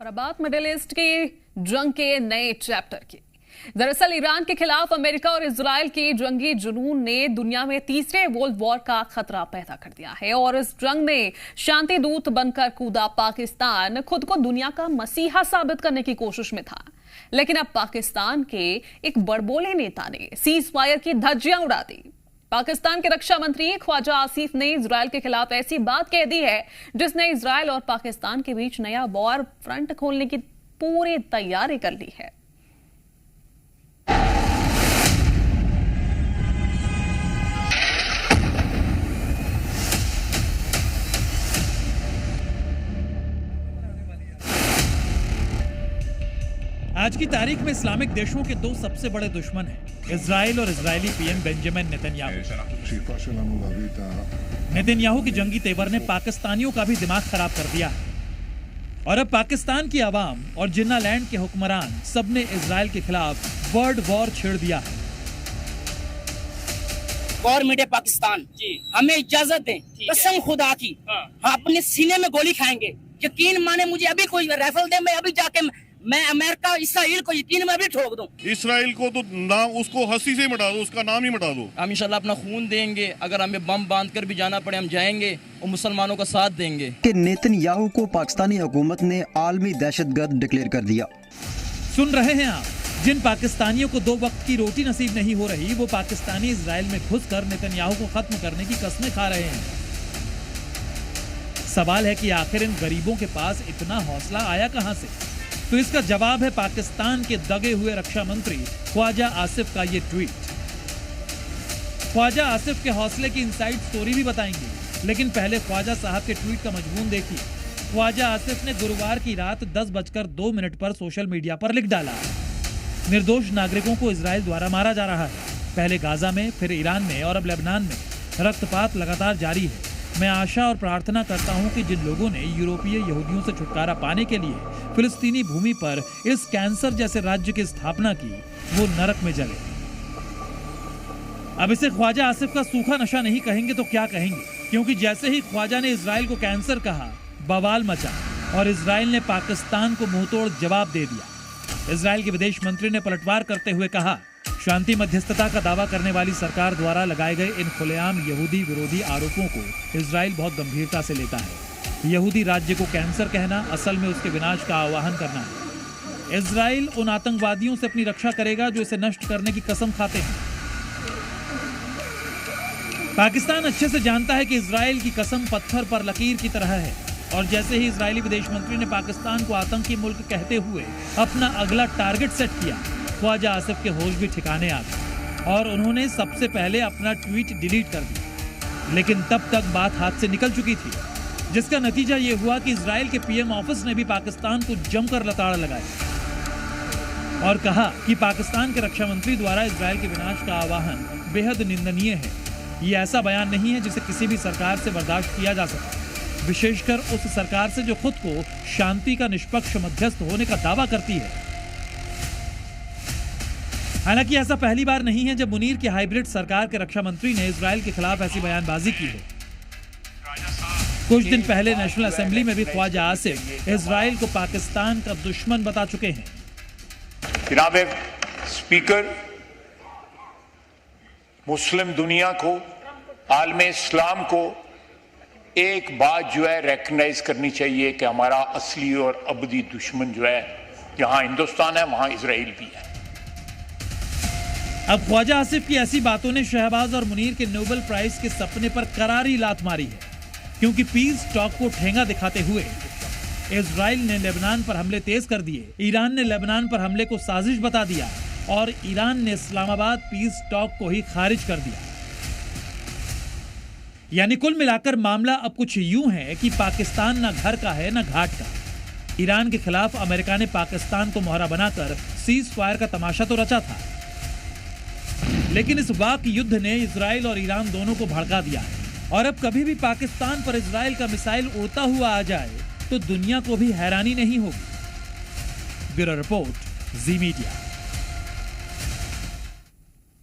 और अब बात मिडिल ईस्ट की जंग के नए चैप्टर की। दरअसल ईरान के खिलाफ अमेरिका और इजराइल के जंगी जुनून ने दुनिया में तीसरे वर्ल्ड वॉर का खतरा पैदा कर दिया है और इस जंग में शांति दूत बनकर कूदा पाकिस्तान खुद को दुनिया का मसीहा साबित करने की कोशिश में था। लेकिन अब पाकिस्तान के एक बड़बोले नेता ने सीज फायर की धज्जियां उड़ा दी। पाकिस्तान के रक्षा मंत्री ख्वाजा आसिफ ने इजराइल के खिलाफ ऐसी बात कह दी है जिसने इजराइल और पाकिस्तान के बीच नया वॉर फ्रंट खोलने की पूरी तैयारी कर ली है। आज की तारीख में इस्लामिक देशों के दो सबसे बड़े दुश्मन हैं, इजराइल और Israeli PM Benjamin Netanyahu. Netanyahu की जंगी तेवर ने पाकिस्तानियों का भी दिमाग खराब कर दिया है और अब पाकिस्तान की आवाम और जिन्ना लैंड के हुक्मरान सबने इजराइल के खिलाफ वर्ल्ड वॉर छेड़ दिया है। गवर्नमेंट पाकिस्तान हमें इजाजत दें, कसम खुदा की हम अपने सीने में गोली खाएंगे। यकीन माने मुझे अभी कोई राइफल दे, मैं अभी जाके मैं अमेरिका इसराइल को यकीन में अभी ठोक दूं। इसराइल को तो नाम उसको हंसी से मिटा दो, उसका नाम ही मिटा दो। हम इंशाल्लाह अपना खून देंगे, अगर हमें बम बांध कर भी जाना पड़े हम जाएंगे और मुसलमानों का साथ देंगे। कि नेतन्याहू को पाकिस्तानी हुकूमत ने आलमी दहशतगर्द डिक्लेयर कर दिया। सुन रहे हैं आप, जिन पाकिस्तानियों को 2 वक्त की रोटी नसीब नहीं हो रही वो पाकिस्तानी इजराइल में घुसकर नेतन्याहू को खत्म करने की कस्में खा रहे हैं। सवाल है कि आखिर इन गरीबों के पास इतना हौसला आया कहां से? तो इसका जवाब है पाकिस्तान के दगे हुए रक्षा मंत्री ख्वाजा आसिफ का ये ट्वीट। ख्वाजा आसिफ के हौसले की इनसाइड स्टोरी भी बताएंगे, लेकिन पहले ख्वाजा साहब के ट्वीट का मजमून देखिए। ख्वाजा आसिफ ने गुरुवार की रात 10:02 पर सोशल मीडिया पर लिख डाला, निर्दोष नागरिकों को इजराइल द्वारा मारा जा रहा है। पहले गाजा में, फिर ईरान में और अब लेबनान में रक्तपात लगातार जारी है। मैं आशा और प्रार्थना करता हूं कि जिन लोगों ने यूरोपीय यहूदियों से छुटकारा पाने के लिए फिलिस्तीनी भूमि पर इस कैंसर जैसे राज्य की स्थापना की, वो नरक में जले। अब इसे ख्वाजा आसिफ का सूखा नशा नहीं कहेंगे तो क्या कहेंगे, क्योंकि जैसे ही ख्वाजा ने इजराइल को कैंसर कहा, बवाल मचा और इजराइल ने पाकिस्तान को मुंहतोड़ जवाब दे दिया। इजराइल के विदेश मंत्री ने पलटवार करते हुए कहा, शांति मध्यस्थता का दावा करने वाली सरकार द्वारा लगाए गए इन खुलेआम यहूदी विरोधी आरोपों को इजराइल बहुत गंभीरता से लेता है। यहूदी राज्य को कैंसर कहना असल में उसके विनाश का आह्वान करना है। इजराइल उन आतंकवादियों से अपनी रक्षा करेगा जो इसे नष्ट करने की कसम खाते हैं। पाकिस्तान अच्छे से जानता है कि इजराइल की कसम पत्थर पर लकीर की तरह है और जैसे ही इजरायली विदेश मंत्री ने पाकिस्तान को आतंकी मुल्क कहते हुए अपना अगला टारगेट सेट किया, ख्वाजा आसिफ के होश भी ठिकाने आ गए और उन्होंने सबसे पहले अपना ट्वीट डिलीट कर दिया। लेकिन तब तक बात हाथ से निकल चुकी थी, जिसका नतीजा ये हुआ कि इजराइल के पीएम ऑफिस ने भी पाकिस्तान को जमकर लताड़ लगाया और कहा कि पाकिस्तान के रक्षा मंत्री द्वारा इजराइल के विनाश का आह्वान बेहद निंदनीय है। ये ऐसा बयान नहीं है जिसे किसी भी सरकार से बर्दाश्त किया जा सकता, विशेषकर उस सरकार से जो खुद को शांति का निष्पक्ष मध्यस्थ होने का दावा करती है। हालांकि ऐसा पहली बार नहीं है जब मुनीर की हाइब्रिड सरकार के रक्षा मंत्री ने इजराइल के खिलाफ ऐसी बयानबाजी की है। कुछ दिन पहले नेशनल असेंबली में भी ख्वाजा आसिफ इजराइल को पाकिस्तान का दुश्मन बता चुके हैं। जनाब स्पीकर, मुस्लिम दुनिया को, आलम इस्लाम को एक बात जो है रिकॉग्नाइज करनी चाहिए कि हमारा असली और अबदी दुश्मन जो है, जहां हिंदुस्तान है वहां इजराइल भी है। अब ख्वाजा आसिफ की ऐसी बातों ने शहबाज और मुनीर के नोबेल प्राइज के सपने पर करारी लात मारी है, क्योंकि पीस टॉक को ठेंगा दिखाते हुए इजराइल ने लेबनान पर हमले तेज कर दिए, ईरान ने लेबनान पर हमले को साजिश बता दिया और ईरान ने इस्लामाबाद पीस टॉक को ही खारिज कर दिया। यानी कुल मिलाकर मामला अब कुछ यूं है कि पाकिस्तान ना घर का है ना घाट का। ईरान के खिलाफ अमेरिका ने पाकिस्तान को मोहरा बनाकर सीज फायर का तमाशा तो रचा था, लेकिन इस वाक युद्ध ने इजराइल और ईरान दोनों को भड़का दिया है और अब कभी भी पाकिस्तान पर इजराइल का मिसाइल उड़ता हुआ आ जाए तो दुनिया को भी हैरानी नहीं होगी। ब्यूरो रिपोर्ट, जी मीडिया।